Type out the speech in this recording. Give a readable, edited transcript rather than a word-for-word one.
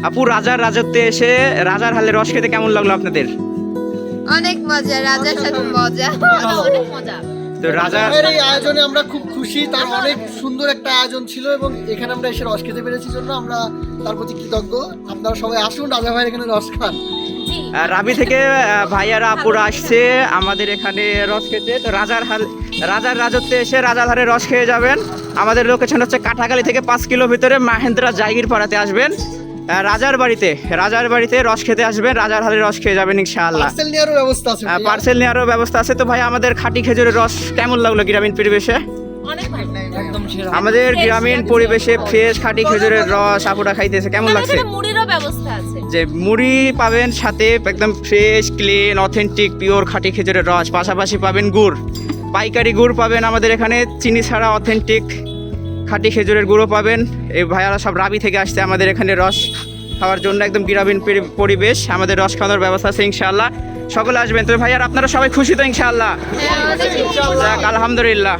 আপু রাজার রাজত্বে এসে রাজার হালে রস খেতে কেমন লাগলো আপনাদের? অনেক মজা, রাজার সাথে মজা, অনেক মজা। তো রাজা এই আয়োজনে আমরা খুব খুশি, তার অনেক সুন্দর একটা আয়োজন ছিল এবং এখানে আমরা এসে রস খেতে পেরেছি জন্য আমরা তার প্রতি কৃতজ্ঞ। আপনারা সবাই আসুন, রাজা ভাইয়ের এখানে রস খান। রাবি থেকে ভাইয়ারা আপুরা আসছে আমাদের এখানে রস খেতে। তো রাজার রাজত্বে এসে রাজার হারে রস খেয়ে যাবেন। আমাদের লোকেশন হচ্ছে কাঠাখালী থেকে 5 কিলো ভিতরে মাহেন্দ্রা জাগির পাড়াতে আসবেন। রাজার বাড়িতে রস খেতে আসবেন, রাজার হারে রস খেয়ে যাবেন ইনশাআল্লাহ। পার্সেল নেওয়ারও ব্যবস্থা আছে ভাইয়া। পার্সেল নেওয়ারও ব্যবস্থা আছে। তো ভাই আমাদের খাঁটি খেজুরের রস কেমন লাগলো গ্রামীণ পরিবেশে? অনেক ভালো, একদম সেরা। আমাদের গ্রামীণ পরিবেশে ফ্রেশ খাঁটি খেজুরের রস আপুরা খাইতেছে, কেমন লাগছে? মুড়িরও ব্যবস্থা আছে। যে মুড়ি পাবেন সাথে একদম ফ্রেশ ক্লিন অথেন্টিক পিওর খাঁটি খেজুরের রস, পাশাপাশি পাবেন গুড়, পাইকারি গুড় পাবেন আমাদের এখানে, চিনি ছাড়া অথেন্টিক খাঁটি খেজুরের গুঁড়ো পাবেন। এই ভাইয়ারা সব রাবি থেকে আসছে আমাদের এখানে রস খাওয়ার জন্য। একদম গ্রামীণ পরিবেশ, আমাদের রস খাওয়ার ব্যবস্থা আছে ইনশাআল্লাহ। সকলে আসবেন। তো ভাইয়ার আপনারা সবাই খুশি তো ইনশাআল্লাহ? হ্যাঁ, আমাদের যাক, আলহামদুলিল্লাহ।